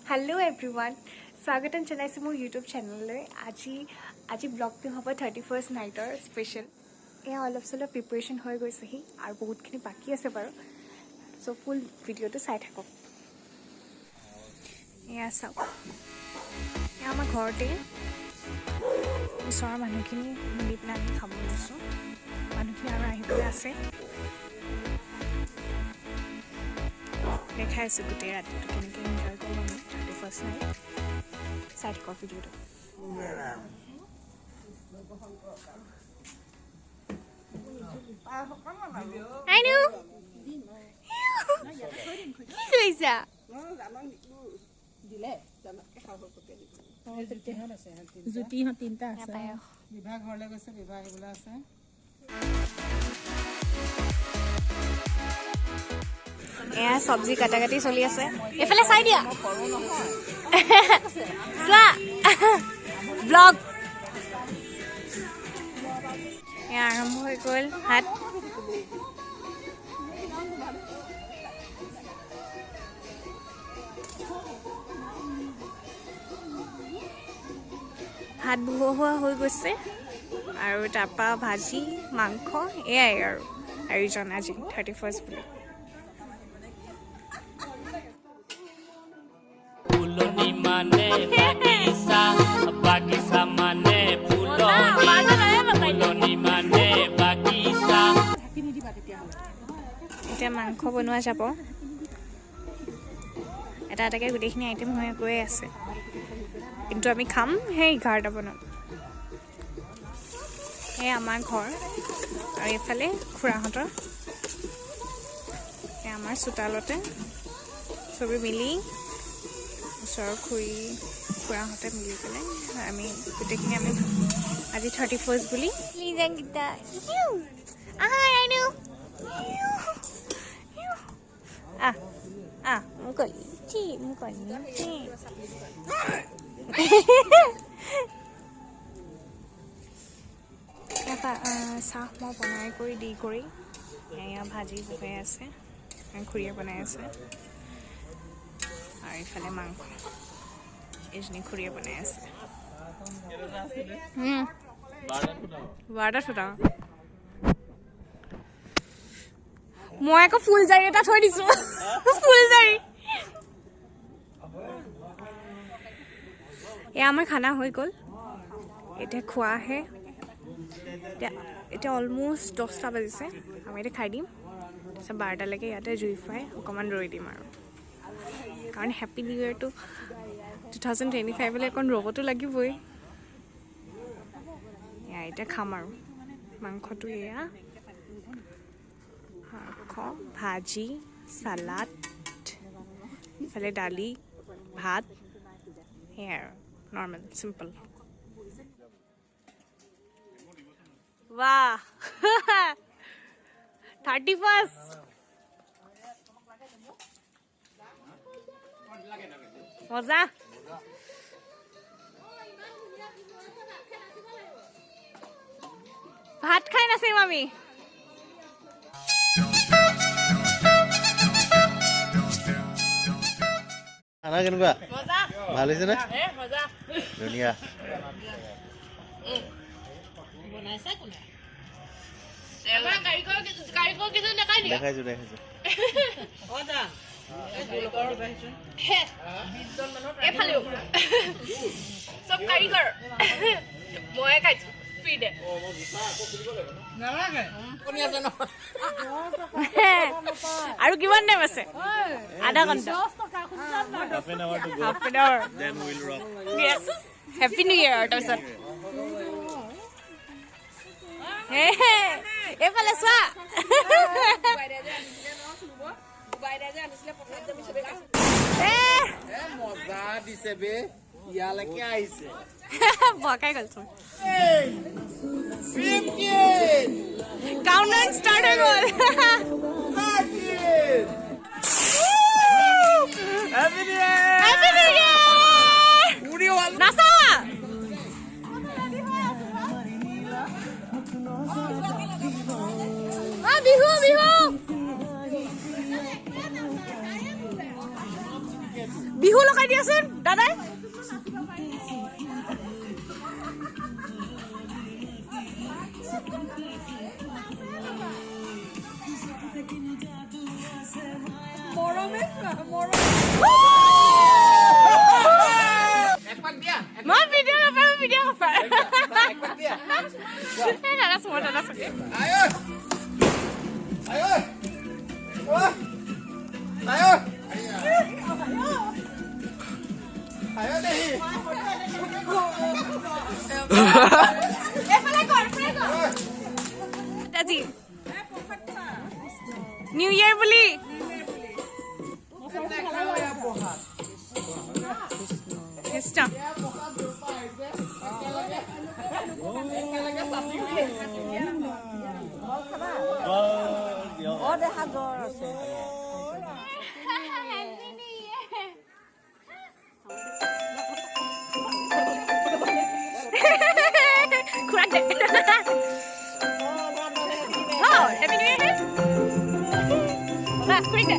Hello everyone स्वागतम जनाइছোঁ মোৰ YouTube চেনেললৈ আজি ব্লগটো হ'ব 31st নাইটৰ স্পেচিয়েল এয়া অলপ চলপ প্ৰিপাৰেশ্যন হৈ গৈছেহি আৰু বহুতখিনি বাকী আছে বাৰু চ' ফুল ভিডিঅ'টো চাই থাকক এয়া চাওক এয়া আমাৰ ঘৰতে ওচৰৰ মানুহখিনি মিলি পেলাই আমি খাব লৈছোঁ মানুহখিনি আৰু আহিবলৈ আছে দেখাই আছোঁ গোটেই ৰাতিটো কেনেকৈ এনজয় কৰোঁ আমি 31st নাইট চাই থাকক ভিডিঅ'টো আইনু কি কৰিছা জুতিহঁত তিনিটা আছে বিবাহ ঘৰলৈ গৈছে বিবাহ আহিবলৈ আছে এয়া চব্জি কাটি চলি আছে এইফালে চাই দিয়া চোৱা ব্লগ এয়া আৰম্ভ হৈ গ'ল ভাত বহোৱা হৈ গৈছে আৰু তাৰপৰা ভাজি মাংস এয়াই আৰু আয়োজন আজি 31st বুলি ফুলনি মানে বাগিচা মানে ফুলনি মানে বাগিচা এতিয়া মাংস বনোৱা যাব এটা এটাকৈ গোটেইখিনি আইটেম হৈ গৈ আছে কিন্তু আমি খাম সেই 11টা বনাম এই আমাৰ ঘৰ আৰু এইফালে খুৰাহঁতৰ এই আমাৰ চোতালতে চবে মিলি ওচৰৰ খুৰাহঁতে মিলি পেলাই আমি গোটেইখিনি আমি আজি 31st বুলি লিজাংগীতা চাহ মই বনাই কৰি দি কৰি এয়া ভাজি বনাই আছে খুৰীয়ে বনাই আছে আৰু ইফালে মাংস এইজনী খুৰীয়ে বনাই আছে 12টাত ফুটাওঁ মই আকৌ ফুলজাৰি এটা থৈ দিছো ফুলজাৰি এয়া আমাৰ খানা হৈ গ'ল এতিয়া খোৱাহে এতিয়া অলমষ্ট 10টা বাজিছে আমি এতিয়া খাই দিম তাৰপিছত 12টালৈকে ইয়াতে জুই ফুৱাই অকণমান ৰৈ দিম আৰু কাৰণ হেপী নিউ ইয়েৰটো 2025 অকণ ৰ'বতো লাগিবই এয়া এতিয়া খাম আৰু মাংসটো এয়া মাংস ভাজি চালাড ইফালে দালি ভাত সেয়াই আৰু নৰ্মেল চিম্পল वाह 31st मजा भात खाई नासिम আমি খানা কেনেকুৱা মজা ভাল হৈছে নে মজা ধুনীয়া বনাইছা কোনে এবা কাৰিকৰ কিছু দেখাই দিয়া দেখাইছো ওদা এফালে সব কাৰিকৰ মই খাইছো ফ্ৰী দে আৰু কিমান টাইম আছে আধা ঘণ্টা half an hour to go half an hour then we'll rock Yes. Happy New Year, তাৰপিছত এইফালে চোৱা মজা দিছে বে ইয়ালৈকে আহিছে বকাই গ'লচোন কাউণ্টডাউন ষ্টাৰ্ট হৈ গ'ল Happy New Year! Happy New Year! নাচা বিহু বিহু বিহু লগাই দিয়াচোন দাদাই মই ভিডিঅ' নাপাওঁ ভিডিঅ' নাপাওঁ দাদা চোৱা দাদা চাগে Ayo! Ayo! Wah! Ayo! Ayo deh. এফালে কৰ আজি নিউ ইয়াৰ বুলি Stop. Crack it. Oh, happy new year. That's quick.